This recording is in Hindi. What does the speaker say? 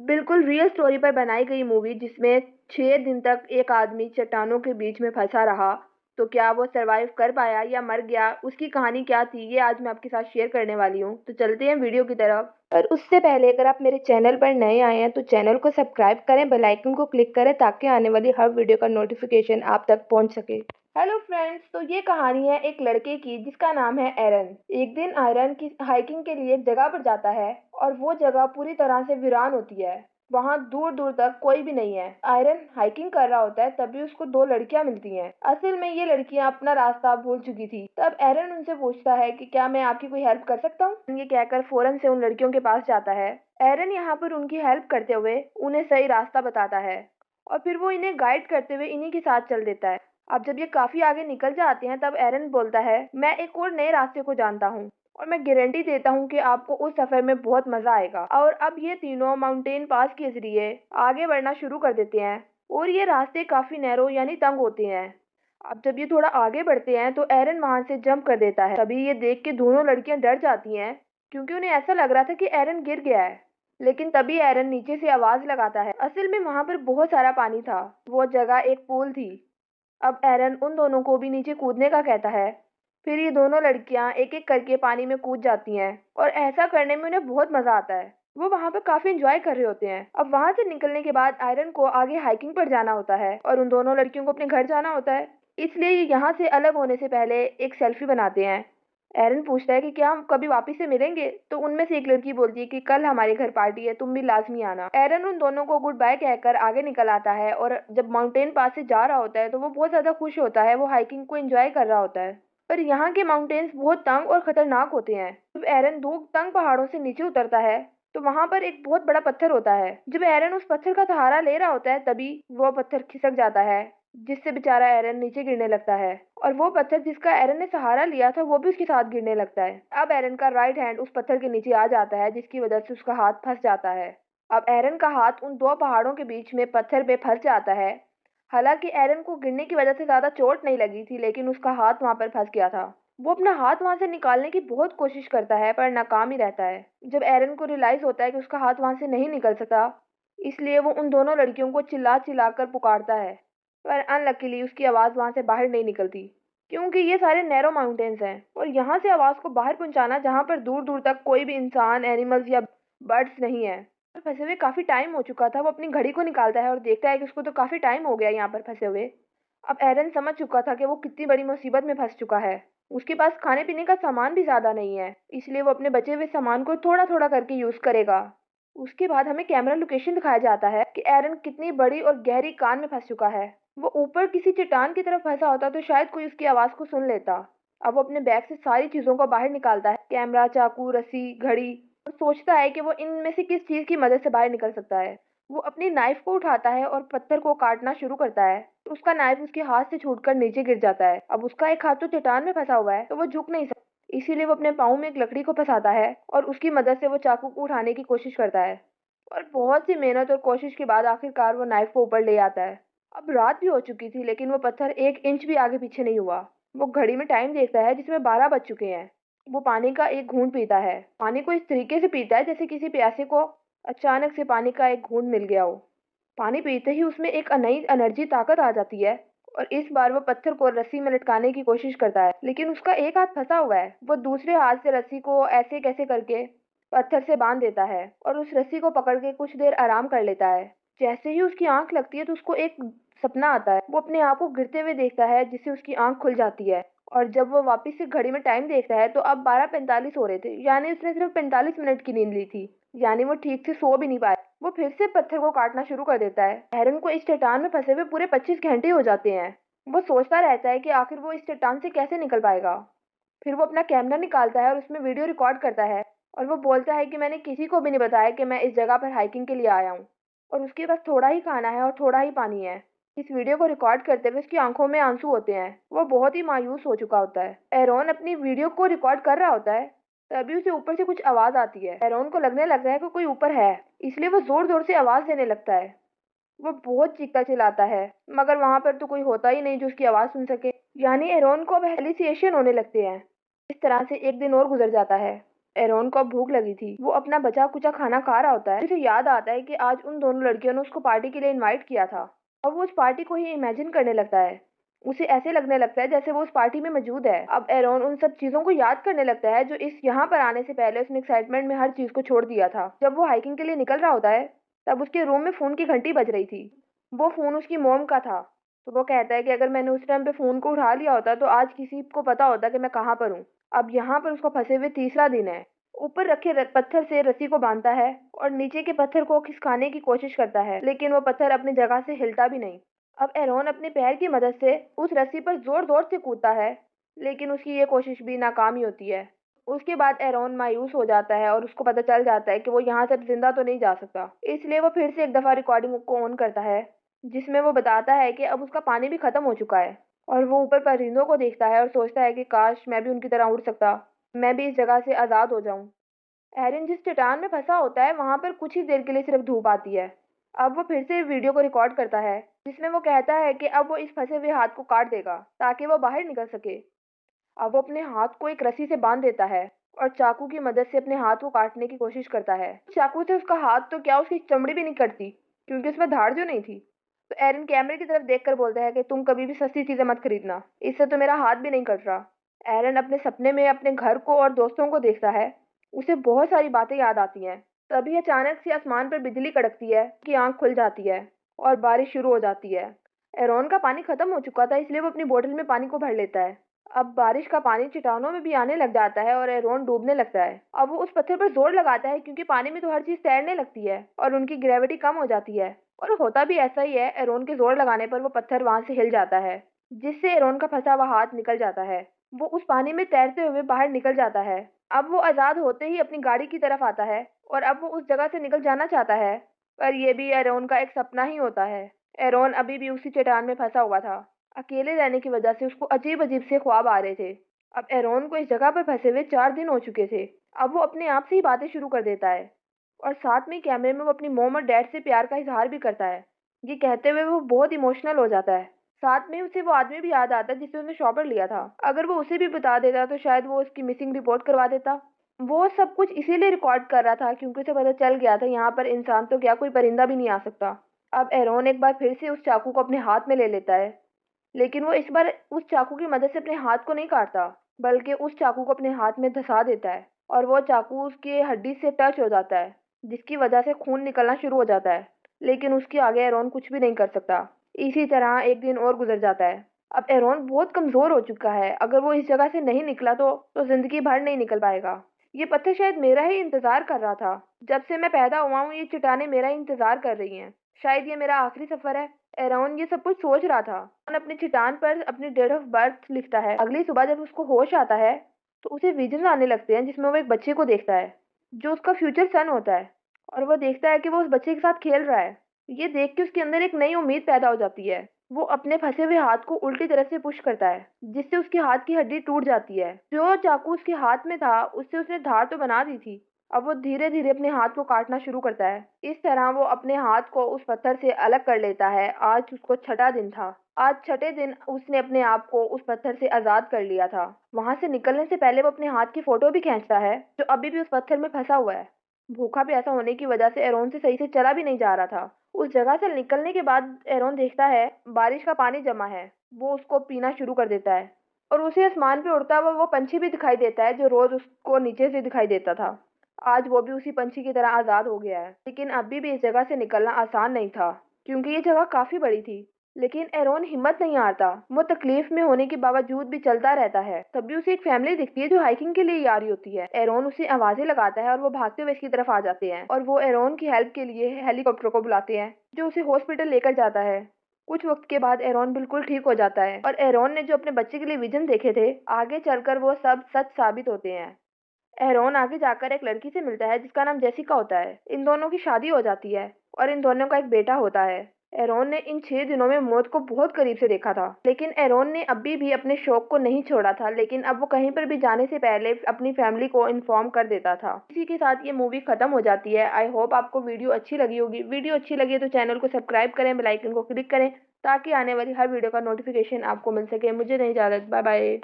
बिल्कुल रियल स्टोरी पर बनाई गई मूवी जिसमें 6 दिन तक एक आदमी चट्टानों के बीच में फंसा रहा। तो क्या वो सरवाइव कर पाया या मर गया, उसकी कहानी क्या थी, ये आज मैं आपके साथ शेयर करने वाली हूँ। तो चलते हैं वीडियो की तरफ। और उससे पहले अगर आप मेरे चैनल पर नए आए हैं तो चैनल को सब्सक्राइब करें, बेल आइकन को क्लिक करें ताकि आने वाली हर वीडियो का नोटिफिकेशन आप तक पहुंच सके। हेलो फ्रेंड्स, तो ये कहानी है एक लड़के की जिसका नाम है एरन। एक दिन आयरन की हाइकिंग के लिए एक जगह पर जाता है और वो जगह पूरी तरह से वीरान होती है। वहां दूर दूर तक कोई भी नहीं है। आयरन हाइकिंग कर रहा होता है तभी उसको दो लड़कियां मिलती हैं। असल में ये लड़कियां अपना रास्ता भूल चुकी थी। तब एरन उनसे पूछता है कि क्या मैं आपकी कोई हेल्प कर सकता हूँ। ये कहकर फौरन से उन लड़कियों के पास जाता है। एरन यहाँ पर उनकी हेल्प करते हुए उन्हें सही रास्ता बताता है और फिर वो इन्हें गाइड करते हुए इन्हीं के साथ चल देता है। अब जब ये काफी आगे निकल जाते हैं तब एरन बोलता है, मैं एक और नए रास्ते को जानता हूँ और मैं गारंटी देता हूँ कि आपको उस सफर में बहुत मजा आएगा। और अब ये तीनों माउंटेन पास के जरिए आगे बढ़ना शुरू कर देते हैं और ये रास्ते काफी नैरो यानी तंग होते हैं। अब जब ये थोड़ा आगे बढ़ते हैं तो एरन वहां से जंप कर देता है। तभी ये देख के दोनों लड़कियां डर जाती हैं क्योंकि उन्हें ऐसा लग रहा था कि एरन गिर गया है। लेकिन तभी एरन नीचे से आवाज लगाता है। असल में वहां पर बहुत सारा पानी था। वो जगह एक पूल थी। अब एरन उन दोनों को भी नीचे कूदने का कहता है। फिर ये दोनों लड़कियां एक एक करके पानी में कूद जाती हैं और ऐसा करने में उन्हें बहुत मजा आता है। वो वहां पर काफी एंजॉय कर रहे होते हैं। अब वहां से निकलने के बाद आयरन को आगे हाइकिंग पर जाना होता है और उन दोनों लड़कियों को अपने घर जाना होता है। इसलिए ये यहाँ से अलग होने से पहले एक सेल्फी बनाते हैं। एरन पूछता है कि क्या हम कभी वापस से मिलेंगे। तो उनमें से एक लड़की बोलती है कि कल हमारे घर पार्टी है, तुम भी लाजमी आना। एरन उन दोनों को गुड बाय कहकर आगे निकल आता है और जब माउंटेन पास से जा रहा होता है तो वो बहुत ज्यादा खुश होता है। वो हाइकिंग को एंजॉय कर रहा होता है। पर यहाँ के माउंटेन्स बहुत तंग और खतरनाक होते हैं। जब एरन दो तंग पहाड़ों से नीचे उतरता है तो वहां पर एक बहुत बड़ा पत्थर होता है। जब एरन उस पत्थर का सहारा ले रहा होता है तभी वो पत्थर खिसक जाता है जिससे बेचारा एरन नीचे गिरने लगता है और वो पत्थर जिसका एरन ने सहारा लिया था वो भी उसके साथ गिरने लगता है। अब एरन का राइट हैंड उस पत्थर के नीचे आ जाता है जिसकी वजह से उसका हाथ फंस जाता है। अब एरन का हाथ उन दो पहाड़ों के बीच में पत्थर पे फंस जाता है। हालांकि एरन को गिरने की वजह से ज्यादा चोट नहीं लगी थी लेकिन उसका हाथ वहां पर फंस गया था। वो अपना हाथ वहां से निकालने की बहुत कोशिश करता है पर नाकाम ही रहता है। जब एरन को रियलाइज होता है कि उसका हाथ वहां से नहीं निकल सका इसलिए वो उन दोनों लड़कियों को चिल्ला चिल्ला कर पुकारता है। पर अनलकीली उसकी आवाज वहां से बाहर नहीं निकलती क्योंकि ये सारे नैरो माउंटेन्स हैं और यहाँ से आवाज को बाहर पहुंचाना जहाँ पर दूर दूर तक कोई भी इंसान, एनिमल्स या बर्ड्स नहीं है। फंसे हुए काफी टाइम हो चुका था। वो अपनी घड़ी को निकालता है और देखता है कि उसको तो काफी टाइम हो गया यहाँ पर फंसे हुए। अब एरन समझ चुका था कि वो कितनी बड़ी मुसीबत में फंस चुका है। उसके पास खाने पीने का सामान भी ज्यादा नहीं है इसलिए वो अपने बचे हुए सामान को थोड़ा थोड़ा करके यूज करेगा। उसके बाद हमें कैमरा लोकेशन दिखाया जाता है कि एरन कितनी बड़ी और गहरी कान में फंस चुका है। वो ऊपर किसी चट्टान की तरफ फंसा होता तो शायद कोई उसकी आवाज को सुन लेता। अब वो अपने बैग से सारी चीजों को बाहर निकालता है, कैमरा, चाकू, रस्सी, घड़ी, और सोचता है कि वो इनमें से किस चीज की मदद से बाहर निकल सकता है। वो अपनी नाइफ को उठाता है और पत्थर को काटना शुरू करता है। तो उसका नाइफ उसके हाथ से छूटकर नीचे गिर जाता है। अब उसका एक हाथ तो चट्टान में फंसा हुआ है तो वो झुक नहीं सकता। इसीलिए वो अपने पाँव में एक लकड़ी को फंसाता है और उसकी मदद से वो चाकू को उठाने की कोशिश करता है। और बहुत सी मेहनत और कोशिश के बाद आखिरकार वो नाइफ को ऊपर ले आता है। अब रात भी हो चुकी थी लेकिन वो पत्थर एक इंच भी आगे पीछे नहीं हुआ। वो घड़ी में टाइम देखता है जिसमें 12 बज चुके हैं। वो पानी का एक घूंट पीता है। पानी को इस तरीके से पीता है जैसे किसी प्यासे को अचानक से पानी का एक घूंट मिल गया हो। पानी पीते ही उसमें एक नई एनर्जी, ताकत आ जाती है और इस बार वो पत्थर को रस्सी में लटकाने की कोशिश करता है लेकिन उसका एक हाथ फंसा हुआ है। वो दूसरे हाथ से रस्सी को ऐसे कैसे करके पत्थर से बांध देता है और उस रस्सी को पकड़ के कुछ देर आराम कर लेता है। जैसे ही उसकी आंख लगती है तो उसको एक सपना आता है। वो अपने आप को गिरते हुए देखता है जिससे उसकी आंख खुल जाती है और जब वो वापस से घड़ी में टाइम देखता है तो अब 12:45 हो रहे थे, यानी उसने सिर्फ 45 मिनट की नींद ली थी। यानी वो ठीक से सो भी नहीं पाया। वो फिर से पत्थर को काटना शुरू कर देता है। एरन को इस चट्टान में फंसे हुए पूरे 25 घंटे हो जाते हैं। वो सोचता रहता है कि आखिर वो इस चट्टान से कैसे निकल पाएगा। फिर वो अपना कैमरा निकालता है और उसमें वीडियो रिकॉर्ड करता है और वो बोलता है कि मैंने किसी को भी नहीं बताया कि मैं इस जगह पर हाइकिंग के लिए आया हूँ और उसके पास थोड़ा ही खाना है और थोड़ा ही पानी है। इस वीडियो को रिकॉर्ड करते हुए उसकी आंखों में आंसू होते हैं। वो बहुत ही मायूस हो चुका होता है। एरोन अपनी वीडियो को रिकॉर्ड कर रहा होता है तभी उसे ऊपर से कुछ आवाज आती है। एरोन को लगने लगता है कि कोई ऊपर है इसलिए वो जोर जोर से आवाज देने लगता है। वो बहुत चीखता चिल्लाता है मगर वहां पर तो कोई होता ही नहीं जो उसकी आवाज सुन सके। यानी एरोन को अब हेलिसिएशन होने लगते हैं। इस तरह से एक दिन और गुजर जाता है। एरोन को अब भूख लगी थी। वो अपना बचा कुचा खाना खा रहा होता है। उसे याद आता है कि आज उन दोनों लड़कियों ने उसको पार्टी के लिए इनवाइट किया था। अब वो उस पार्टी को ही इमेजिन करने लगता है। उसे ऐसे लगने लगता है जैसे वो उस पार्टी में मौजूद है। अब एरोन उन सब चीजों को याद करने लगता है जो इस यहाँ पर आने से पहले उसने एक्साइटमेंट में हर चीज को छोड़ दिया था। जब वो हाइकिंग के लिए निकल रहा होता है तब उसके रूम में फोन की घंटी बज रही थी। वो फोन उसकी मॉम का था। तो वो कहता है कि अगर मैंने उस टाइम पे फोन को उठा लिया होता तो आज किसी को पता होता कि मैं कहाँ पर हूँ। अब यहाँ पर उसको फंसे हुए तीसरा दिन है। ऊपर रखे पत्थर से रस्सी को बांधता है और नीचे के पत्थर को खिसकाने की कोशिश करता है, लेकिन वो पत्थर अपनी जगह से हिलता भी नहीं। अब एरोन अपने पैर की मदद से उस रस्सी पर जोर जोर से कूदता है, लेकिन उसकी ये कोशिश भी नाकाम ही होती है। उसके बाद एरोन मायूस हो जाता है और उसको पता चल जाता है कि वो यहाँ से अब जिंदा तो नहीं जा सकता। इसलिए वो फिर से एक दफा रिकॉर्डिंग को ऑन करता है, जिसमें वो बताता है कि अब उसका पानी भी खत्म हो चुका है। और वो ऊपर परिंदों को देखता है और सोचता है कि काश मैं भी उनकी तरह उड़ सकता, मैं भी इस जगह से आज़ाद हो जाऊं। एरिन जिस चट्टान में फंसा होता है वहां पर कुछ ही देर के लिए सिर्फ धूप आती है। अब वो फिर से वीडियो को रिकॉर्ड करता है, जिसमें वो कहता है कि अब वो इस फंसे हुए हाथ को काट देगा ताकि वो बाहर निकल सके। अब वो अपने हाथ को एक रस्सी से बांध देता है और चाकू की मदद से अपने हाथ को काटने की कोशिश करता है। चाकू से उसका हाथ तो क्या, उसकी चमड़ी भी नहीं कटती, क्योंकि उसमें धार जो नहीं थी। तो एरिन कैमरे की तरफ देखकर बोलता है कि तुम कभी भी सस्ती चीजें मत खरीदना, इससे तो मेरा हाथ भी नहीं कट रहा। एरन अपने सपने में अपने घर को और दोस्तों को देखता है। उसे बहुत सारी बातें याद आती हैं। तभी अचानक से आसमान पर बिजली कड़कती है कि आंख खुल जाती है और बारिश शुरू हो जाती है। एरोन का पानी खत्म हो चुका था, इसलिए वो अपनी बोतल में पानी को भर लेता है। अब बारिश का पानी चट्टानों में भी आने लग जाता है और एरोन डूबने लगता है। अब वो उस पत्थर पर जोर लगाता है क्योंकि पानी में तो हर चीज तैरने लगती है और उनकी ग्रेविटी कम हो जाती है। और होता भी ऐसा ही है। एरोन के जोर लगाने पर वो पत्थर वहां से हिल जाता है, जिससे एरोन का फंसा हुआ हाथ निकल जाता है। वो उस पानी में तैरते हुए बाहर निकल जाता है। अब वो आजाद होते ही अपनी गाड़ी की तरफ आता है और अब वो उस जगह से निकल जाना चाहता है, पर यह भी एरोन का एक सपना ही होता है। एरोन अभी भी उसी चट्टान में फंसा हुआ था। अकेले रहने की वजह से उसको अजीब अजीब से ख्वाब आ रहे थे। अब एरोन को इस जगह पर फंसे हुए 4 दिन हो चुके थे। अब वो अपने आप से ही बातें शुरू कर देता है और साथ में कैमरे में वो अपनी मोम और डैड से प्यार का इजहार भी करता है। ये कहते हुए वो बहुत इमोशनल हो जाता है। साथ में उसे वो आदमी भी याद आता है जिससे उसने शॉपर लिया था। अगर वो उसे भी बता देता तो शायद वो उसकी मिसिंग रिपोर्ट करवा देता। वो सब कुछ इसीलिए रिकॉर्ड कर रहा था क्योंकि उसे पता चल गया था यहाँ पर इंसान तो क्या, कोई परिंदा भी नहीं आ सकता। अब एरोन एक बार फिर से उस चाकू को अपने हाथ में ले लेता है, लेकिन वो इस बार उस चाकू की मदद से अपने हाथ को नहीं काटता, बल्कि उस चाकू को अपने हाथ में धंसा देता है और वो चाकू उसकी हड्डी से टच हो जाता है, जिसकी वजह से खून निकलना शुरू हो जाता है। लेकिन उसके आगे एरोन कुछ भी नहीं कर सकता। इसी तरह एक दिन और गुजर जाता है। अब एरोन बहुत कमजोर हो चुका है। अगर वो इस जगह से नहीं निकला तो जिंदगी भर नहीं निकल पाएगा। ये पत्थर शायद मेरा ही इंतजार कर रहा था। जब से मैं पैदा हुआ हूँ ये चट्टानें मेरा ही इंतजार कर रही हैं। शायद ये मेरा आखिरी सफर है। एरोन ये सब कुछ सोच रहा था। एरोन अपनी चट्टान पर अपनी डेट ऑफ बर्थ लिखता है। अगली सुबह जब उसको होश आता है तो उसे विजन आने लगते हैं, जिसमें वो एक बच्चे को देखता है जो उसका फ्यूचर सन होता है। और वो देखता है कि वो उस बच्चे के साथ खेल रहा है। ये देख के उसके अंदर एक नई उम्मीद पैदा हो जाती है। वो अपने फंसे हुए हाथ को उल्टी तरफ से पुश करता है, जिससे उसके हाथ की हड्डी टूट जाती है। जो चाकू उसके हाथ में था उससे उसने धार तो बना दी थी। अब वो धीरे धीरे अपने हाथ को काटना शुरू करता है। इस तरह वो अपने हाथ को उस पत्थर से अलग कर लेता है। आज उसको छठा दिन था। आज छठे दिन उसने अपने आप को उस पत्थर से आजाद कर लिया था। वहां से निकलने से पहले वो अपने हाथ की फोटो भी खींचता है जो अभी भी उस पत्थर में फंसा हुआ है। भूखा प्यासा होने की वजह से एरोन से सही से चला भी नहीं जा रहा था। उस जगह से निकलने के बाद एरोन देखता है बारिश का पानी जमा है। वो उसको पीना शुरू कर देता है और उसे आसमान पे उड़ता हुआ वो पंछी भी दिखाई देता है जो रोज उसको नीचे से दिखाई देता था। आज वो भी उसी पंछी की तरह आजाद हो गया है, लेकिन अभी भी इस जगह से निकलना आसान नहीं था क्योंकि ये जगह काफी बड़ी थी। लेकिन एरोन हिम्मत नहीं हारता। वो तकलीफ में होने के बावजूद भी चलता रहता है। तभी उसे एक फैमिली दिखती है जो हाइकिंग के लिए ही आ रही होती है। एरोन उसे आवाजें लगाता है और वो भागते हुए इसकी तरफ आ जाते हैं और वो एरोन की हेल्प के लिए हेलीकॉप्टर को बुलाते हैं जो उसे हॉस्पिटल लेकर जाता है। कुछ वक्त के बाद एरोन बिल्कुल ठीक हो जाता है और एरोन ने जो अपने बच्चे के लिए विजन देखे थे आगे चलकर वो सब सच साबित होते हैं। एरोन आगे जाकर एक लड़की से मिलता है जिसका नाम जेसिका होता है। इन दोनों की शादी हो जाती है और इन दोनों का एक बेटा होता है। एरोन ने इन 6 दिनों में मौत को बहुत करीब से देखा था, लेकिन एरोन ने अभी भी अपने शौक को नहीं छोड़ा था। लेकिन अब वो कहीं पर भी जाने से पहले अपनी फैमिली को इन्फॉर्म कर देता था। इसी के साथ ये मूवी खत्म हो जाती है। आई होप आपको वीडियो अच्छी लगी होगी। वीडियो अच्छी लगी तो चैनल को सब्सक्राइब करें, बेल आइकन को क्लिक करें ताकि आने वाली हर वीडियो का नोटिफिकेशन आपको मिल सके। मुझे नहीं इजाजत, बाय बाय।